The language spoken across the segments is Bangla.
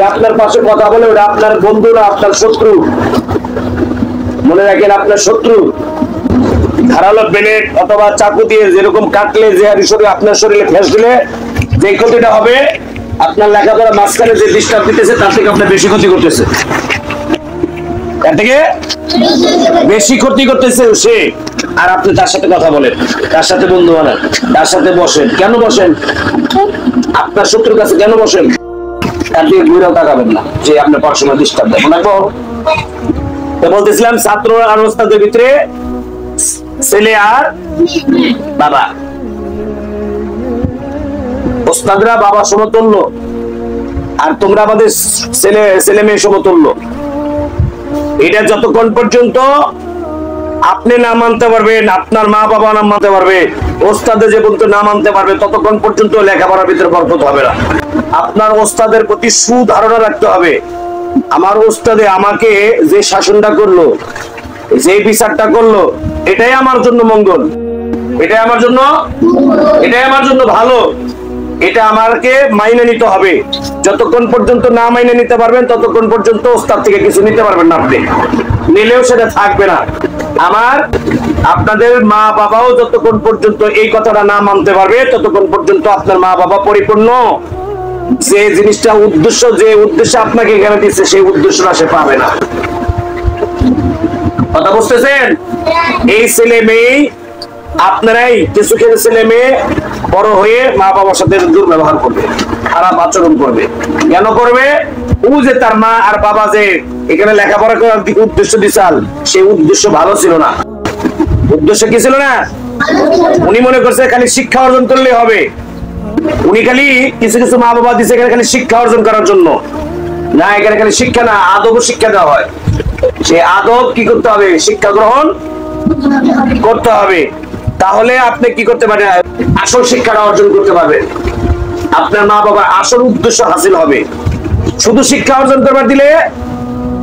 আপনার পাশে কথা বলে ওটা আপনার বন্ধু না, আপনার শত্রু। মনে রাখেন, আপনার শত্রু। ধারালো ব্লেড অথবা চাকু দিয়ে যেরকম কাটলে যে আপনার শরীরে ফেস দিলে যে ক্ষতিটা হবে, আপনার লেখাপড়া মাঝখানে যে ডিস্টার্ব দিতেছে তার থেকে আপনার বেশি ক্ষতি করতেছে। তার থেকে বেশি ক্ষতি করতেছে সে। আর আপনি তার সাথে কথা বলেন, তার সাথে বন্ধু বানান, তার সাথে বসেন। কেন বসেন? আপনার শত্রুর কাছে কেন বসেন? তার দিকে ঘুরেও তাকাবেন না যে আপনার পড়াশোনা ডিস্টার্ব দেয়। বলতেছিলাম ছাত্র আর ওস্তাদের ভিতরে ছেলে আর বাবা। ওস্তাদরা বাবা সমতুল্য, আর তোমরা আমাদের ছেলে মেয়ে সমতুল্য। এটা যতক্ষণ পর্যন্ত আপনি না মানতে পারবেন, আপনার মা বাবা না মানতে পারবে, ওস্তাদে যে পর্যন্ত না মানতে পারবে, ততক্ষণ পর্যন্ত লেখাপড়ার ভিতরে বরকত হবে না। আপনার ওস্তাদের প্রতি সুধারণা রাখতে হবে। আমার ওস্তাদে আমাকে যে শাসনটা করলো, যে বিচারটা করলো, এটাই আমার জন্য মঙ্গল, এটাই আমার জন্য ভালো। এটা আমাকে মাইনে নিতে হবে। যতক্ষণ পর্যন্ত না মাইনে নিতে পারবেন ততক্ষণ পর্যন্ত ওস্তাদ থেকে কিছু নিতে পারবেন না। আপনি নিলেও সেটা থাকবে না। আপনাদের মা বাবাও যতক্ষণ পর্যন্ত এই কথাটা না মানতে পারবে ততক্ষণ পর্যন্ত আপনার মা বাবা পরিপূর্ণ যে জিনিসটা যে উদ্দেশ্যে আপনাকে এখানে দিচ্ছে সেই উদ্দেশ্যটা সে পাবে না। কথা বুঝতেছেন? এই ছেলে মেয়ে, আপনারাই কিছু কিছু ছেলে মেয়ে বড় হয়ে মা বাবার সাথে দুর্ব্যবহার করবে, খারাপ আচরণ করবে। কেন করবে? ও যে তার মা আর বাবা যে এখানে লেখাপড়া করার উদ্দেশ্য দিছাল, সেই উদ্দেশ্য ভালো ছিল না। উদ্দেশ্য কি ছিল না? উনি মনে করছে খালি শিক্ষা অর্জন করলে হবে। উনি খালি কিছু কিছু মা বাবা দিছে এখানে খালি শিক্ষা অর্জন করার জন্য না। এখানে খালি শিক্ষা না, আদব শিক্ষা দেওয়া হয়। সে আদব কি করতে হবে? শিক্ষা গ্রহণ করতে হবে। তাহলে আপনি কি করতে পারেন? আসল শিক্ষাটা অর্জন করতে পারবেন। আপনার মা বাবার আসল উদ্দেশ্য হাসিল হবে। শুধু শিক্ষা অর্জন করবার দিলে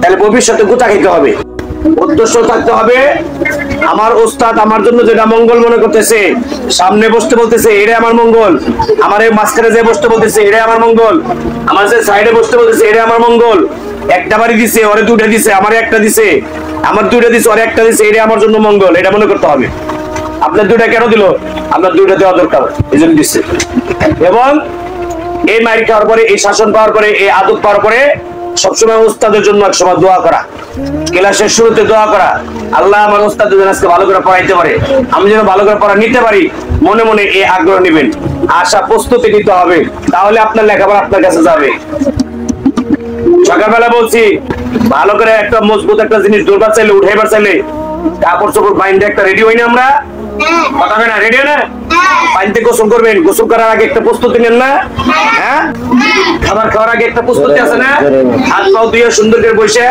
তাহলে ভবিষ্যতে গোটা খেতে হবে। উদ্দেশ্য থাকতে হবে, আমার ওস্তাদ আমার জন্য যেটা মঙ্গল মনে করতেছে, সামনে বসতে বলতেছে এটাই আমার মঙ্গল, আমার এই মাঝখানে যে বসতে বলতেছে এটাই আমার মঙ্গল, আমার যে সাইডে বসতে বলতেছে এটাই আমার মঙ্গল। একটা বাড়ি দিছে, ওরে দুটা দিছে, আমার একটা দিছে, আমার দুইটা দিছে, ওরে একটা দিছে, এটাই আমার জন্য মঙ্গল। এটা মনে করতে হবে। আপনার দুইটা কেন দিল? আপনার দুইটা দেওয়া দরকার, এই জন্য দিচ্ছে। এবং এই মাইর খাওয়ার পরে, এই শাসন পাওয়ার পরে, এই আদব পাওয়ার পরে সবসময় ওস্তাদের জন্য একসময় দোয়া করা, ক্লাসের শুরুতে দোয়া করা, আল্লাহ আমার ওস্তাদের যেন আজকে ভালো করে পড়াইতে পারে, আমি যেন ভালো করে পড়া নিতে পারি। মনে মনে এই আগ্রহ নেবেন, আশা প্রস্তুতি নিতে হবে, তাহলে আপনার লেখাপড়া আপনার কাছে যাবে। সকালবেলা বলছি, ভালো করে একটা মজবুত একটা জিনিস দৌড়বার চাইলে, উঠাইবার চাইলে কাপড় চোপড় বাইন্দে একটা রেডি হই না আমরা? কথা হয় না? রেডি হয় না? পানিতে গোসল করবেন, গোসল করার আগে একটা প্রস্তুতি নেন না? হ্যাঁ, খাবার খাওয়ার আগে একটা প্রস্তুতি আছে না? হাত পাও ধুয়ে সুন্দর করে বসে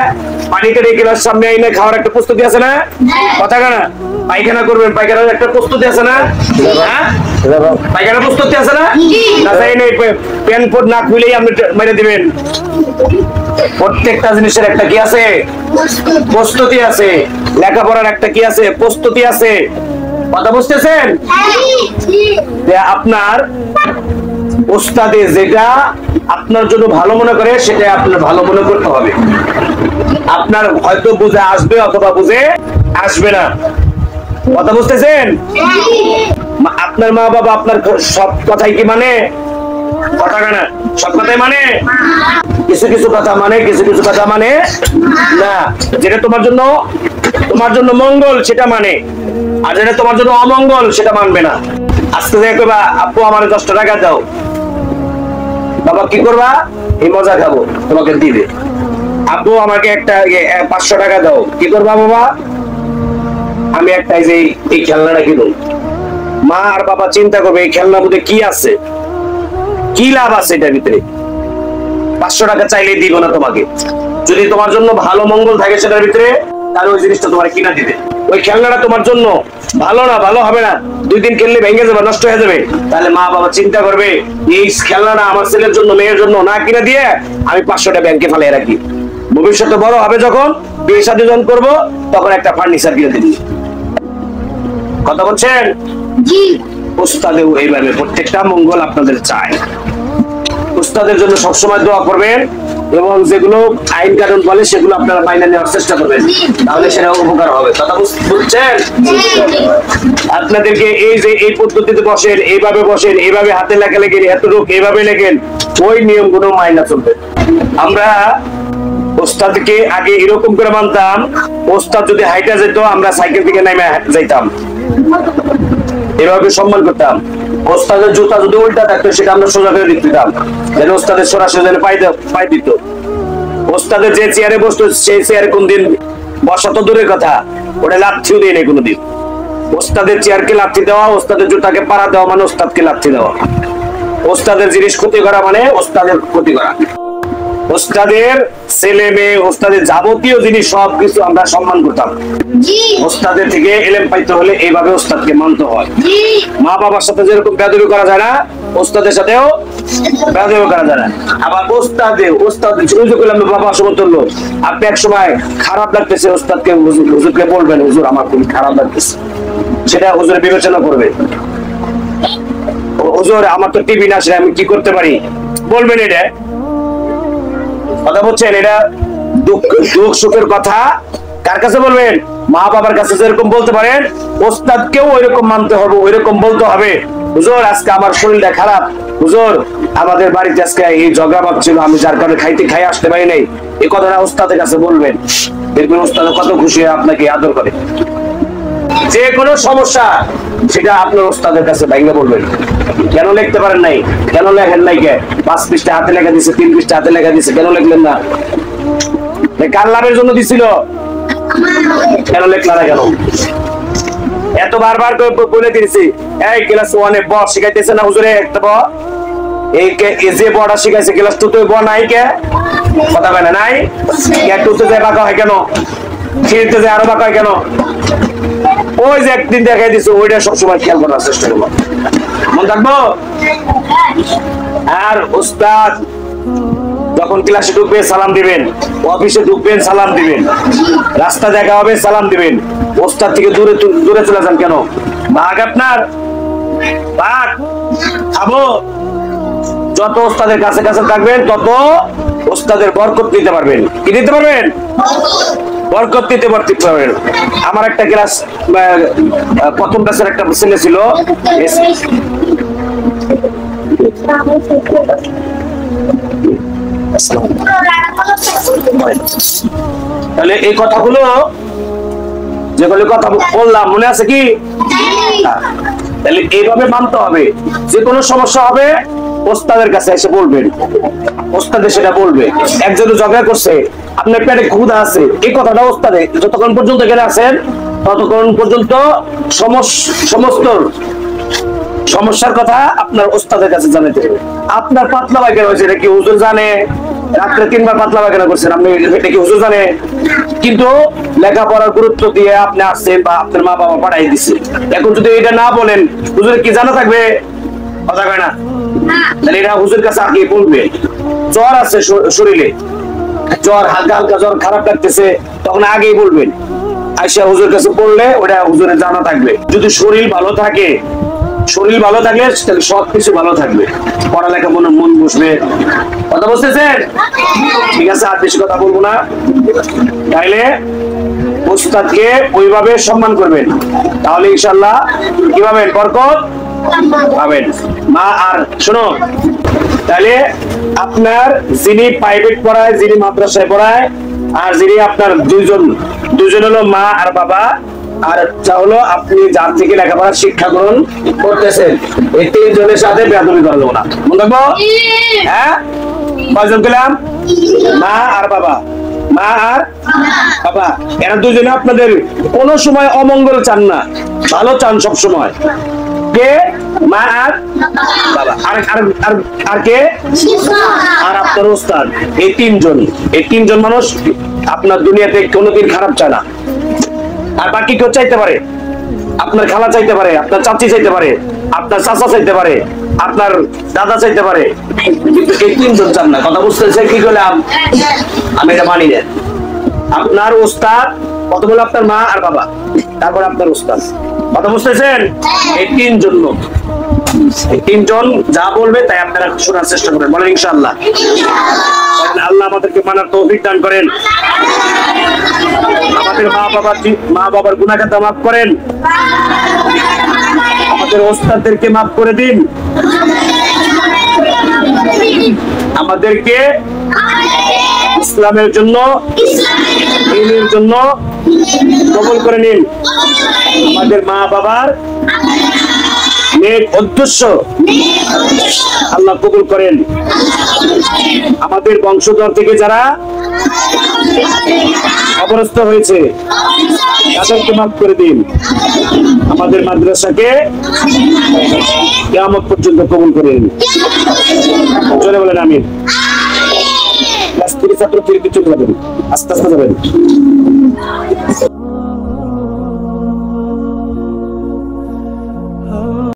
পানি কেটে গ্লাস সামনে আইনে খাওয়ার একটা প্রস্তুতি আছে না? কথা হয় না? পায়খানা করবেন, পায়খানার একটা প্রস্তুতি আছে না? হ্যাঁ, পায়খানার প্রস্তুতি আছে না? প্যান্ট পর না খুলেই আপনি মেরে দিবেন। প্রত্যেকটা জিনিসের একটা কি আছে? প্রস্তুতি আছে। লেখাপড়ার একটা কি আছে? প্রস্তুতি আছে। কথা বুঝতেছেন? আপনার ওস্তাদে যেটা আপনার জন্য ভালো মনে করে সেটা আপনার ভালো মনে করতে হবে। আপনার হয়তো বুঝে আসবে অথবা বুঝে আসবে না। কথা বুঝতেছেন? আপনার মা বাবা আপনার সব কথাই কি মানে? কথা না, সব কথাই মানে? কিছু কিছু কথা মানে, কিছু কিছু কথা মানে না। যেটা তোমার জন্য মঙ্গল সেটা মানে, আর যেটা তোমার জন্য অমঙ্গল সেটা মানবে না। আজকে দেখো আপু আমার 10 টাকা দাও, বাবা কি করবা? এই মজা খাবো, তোমাকে দিবে। আপু আমাকে একটা 500 টাকা দাও, কি করবা বাবা? আমি একটা এই খেলনাটা কিনুন। মা আর বাবা চিন্তা করবে এই খেলনার মধ্যে কি আছে, কি লাভ আছে এটার ভিতরে। 500 টাকা চাইলেই দিব না তোমাকে। যদি তোমার জন্য ভালো মঙ্গল থাকে সেটার ভিতরে, তাহলে ওই জিনিসটা তোমার কিনা দিবে। ওই খেলনাটা তোমার জন্য ভালো না, ভালো হবে না, 2 দিন খেললে ভেঙে যাবে, নষ্ট হয়ে যাবে। তাহলে মা বাবা চিন্তা করবে এই খেলনাটা আমার ছেলের জন্য, মেয়ের জন্য না কিনে দিয়ে আমি 500 টাকা ব্যাংকে ফেলে রাখি, ভবিষ্যতে বড় হবে যখন বিয়ে শাদী যখন করবো তখন একটা ফার্নিচার কিনে দিবি। কথা বলছেন? জি। উস্তাদেও এইভাবে প্রত্যেকটা মঙ্গল আপনাদের চায়। উস্তাদের জন্য সবসময় দোয়া করবেন, এবং যেগুলো আইন কানুন বলে সেগুলো আপনারা মাইনে নেওয়ার চেষ্টা করবেন, তাহলে সেটা উপকার হবে। কথা বুঝছেন? আপনাদেরকে এই যে এই পদ্ধতিতে বসেন, এইভাবে বসেন, এইভাবে হাতে লেখা লেখেন, এতটুকু এইভাবে লেখেন, ওই নিয়মগুলো মাইনা চলবে। আমরা ওস্তাদকে আগে এরকম করে মানতাম, ওস্তাদ যদি হাইটা যেত আমরা সাইকেল থেকে নেমে যাইতাম, এভাবে সম্মান করতাম। ওস্তাদের জুতা যদি উল্টা থাকতো সেটা আমরা সোজা করে দিতাম, যেন ওস্তাদের সরাসরি যেন পাই দিত। ওস্তাদের যে চেয়ারে বসতো সেই চেয়ারে কোনদিন বসা তো দূরের কথা, ওটা লাথিও দেয় নাই কোনোদিন। ওস্তাদের চেয়ারকে লাথি দেওয়া, ওস্তাদের জুতাকে পাড়া দেওয়া মানে ওস্তাদকে লাথি দেওয়া। ওস্তাদের জিনিস ক্ষতি করা মানে ওস্তাদের ক্ষতি করা। ওস্তাদের ছেলে মেয়ে, ওস্তাদের যাবতীয় জিনিস সবকিছু আমরা সম্মান করতাম। ওস্তাদের থেকে এলেম পাইতে হলে এইভাবে ওস্তাদকে মানতে হয়। মা বাবার সাথে যেরকম বেয়াদবি করা যায় না, ওস্তাদের সাথেও বেয়াদবি করা যায় না। আবার ওস্তাদ বাবা সমতুল্য, আপনি এক সময় খারাপ লাগতেছে, ওস্তাদকে হুজুরকে বলবেন, হুজুর আমার খুব খারাপ লাগতেছে, সেটা হুজুর বিবেচনা করবে। হুজুর আমার তো টিভি না, আমি কি করতে পারি বলবেন। এটা কথা বলছেন, এটা দুঃখ সুখের কথা কার কাছে বলবেন? মা বাবার কাছে যেরকম বলতে পারেন, ওস্তাদকেও ওইরকম মানতে হবে, ওইরকম বলতে হবে। হুজুর আজকে আমার শরীরটা খারাপ, হুজুর আমাদের বাড়িতে আজকে এই ঝগড়া ছিল, আমি যার কারণে খাই আসতে পারি নাই, এই কথাটা ওস্তাদের কাছে বলবেন। দেখবেন ওস্তাদ কত খুশি হয়ে আপনাকে আদর করে। যে কোনো সমস্যা সেটা আপনার ওস্তাদের কাছে ভাইঙ্গা বলবেন। কেন লিখতে পারেন নাই, কেন লেখেন নাই, 5 পৃষ্ঠা হাতে লেখা দিছে, 3 পৃষ্ঠা হাতে লেখা দিছে, কেন লিখলেন না? কার লাভের জন্য দিছিল? কেন লিখলা না? কেন এত বারবার বলে দিয়েছি, এই ক্লাস 1 এ ব শিখাইতেছে না হুজুরে, একটা ব, এই যে বড়া শিখাইছে ক্লাস 2 তে ব নাই, কে কথা বলে নাই? কে 2 তে যায় বাঁকা হয় কেন? 3 তে যায় আরো বাঁকা হয় কেন? ওই যে একদিন দেখাই দিছো, ওইটা সবসময় খেয়াল করার চেষ্টা করবো, মন থাকবো। আর ওস্তাদ যখন ক্লাসে ঢুকবে সালাম দিবেন, অফিসে ঢুকবেন সালাম দিবেন, রাস্তা দেখা হবে সালাম দিবেন। ওস্তাদ থেকে দূরে চলে যান কেন? ভাগ আপনার ভাগ খাবো। যত ওস্তাদের কাছে কাছে থাকবেন তত ওস্তাদের বরকত নিতে পারবেন। কি নিতে পারবেন? বরকত নিতে পারবেন। আমার একটা ক্লাস প্রথম ক্লাসের একটা ছেলে ছিল, তাহলে এই কথাগুলো যেগুলো কথা বললাম মনে আছে কি? তাহলে এইভাবে মানতে হবে। যে কোনো সমস্যা হবে ওস্তাদের কাছে এসে বলবেন, ওস্তাদে সেটা বলবে। একজন ঝগড়া করছে, আপনার পেটে ক্ষুধা আছে, এই কথাটা ওস্তাদে যতক্ষণ পর্যন্ত এখানে আছেন ততক্ষণ পর্যন্ত সমস্ত সমস্যার কথা আপনার ওস্তাদের কাছে জানাতে হবে। আপনার পাতলা পায়খানা হয়েছে, এটা কি হুজুর জানে? রাত্রে 3 বার পাতলা পায়খানা করছেন, আপনি এটা কি হুজুর জানে? কিন্তু লেখাপড়ার গুরুত্ব দিয়ে আপনি আসছেন বা আপনার মা বাবা পড়াই দিচ্ছে। এখন যদি এটা না বলেন, হুজুরের কি জানা থাকবে? কথা কয় না। তাহলে এটা হুজুর কাছে আগে বলবে। জ্বর আছে শরীরে, জ্বর হালকা হালকা জ্বর, খারাপ লাগতেছে, তখন আগেই বলবেন। আইসা হুজুর কাছে পড়লে ওটা হুজুরের জানা থাকবে। যদি শরীর ভালো থাকে, শরীর ভালো থাকলে সবকিছু ভালো থাকবে, পড়ালেখা মন বসবে। কথা বুঝতেছেন? ঠিক আছে, আর বেশি কথা বলবো না। তাইলে ওস্তাদকে ওইভাবে সম্মান করবেন, তাহলে ইনশাআল্লাহ কি পাবেন? বরকত পাবেন। মা আর শোনো, তাহলে আপনার যিনি প্রাইভেট পড়ায়, যিনি মাদ্রাসায় পড়ায়, আর যিনি আপনার দুইজন হলো মা আর বাবা, আর একটা হলো আপনি যার থেকে লেখাপড়া শিক্ষা গ্রহণ করতেছেন, এই 3 জনের সাথে বেয়াদবি করা যাবে না। মনে রাখবো? হ্যাঁ, কয়জন পেলাম? মা আর বাবা, মা আর বাবা, এরা দুজনে আপনাদের কোন সময় অমঙ্গল চান না, ভালো চান সব সময়। কে? মা আর বাবা। আর কে? আর আপনার ওস্তাদ। এই 3 জন মানুষ আপনার দুনিয়াতে কোনোদিন খারাপ চায় না। আর বাকি কেউ চাইতে পারে, আপনার খালা চাইতে পারে, আপনার চাচি চাইতে পারে, আপনার চাচা চাইতে পারে, আপনার দাদা চাইতে পারে, কিন্তু এই 3 জন চান না। কথা বুঝতেছে? কি করলাম আমি? এটা মানি না। আপনার ওস্তাদ প্রথম হলো আপনার মা আর বাবা, তারপর আপনার ওস্তাদ। কথা বুঝতেছেন? এই 3 জন লোক এই তিনজন যা বলবে তাই আপনারা শোনার চেষ্টা করবেন, বলেন ইনশাআল্লাহ। আল্লাহ আমাদেরকে মানার তৌফিক দান করেন, আমাদের মা বাবার গুনাহ খাতা মাফ করেন, আমাদের ওস্তাদদেরকে মাফ করে দিন, আমাদেরকে ইসলামের জন্য দ্বীনের জন্য কবুল করে নিন, আমাদের মা বাবার নেক উদ্দেশ্য আল্লাহ কবুল করেন, আমাদের বংশধর থেকে যারা অবরস্ত হয়েছে তাদেরকে মাফ করে দিন, আমাদের মাদ্রাসাকে কিয়ামত পর্যন্ত কবুল করে নিন। চলে বলেন আমিন। ছাত্র ফিরে চলে যাবেন, আস্তে আস্তে যাবেন।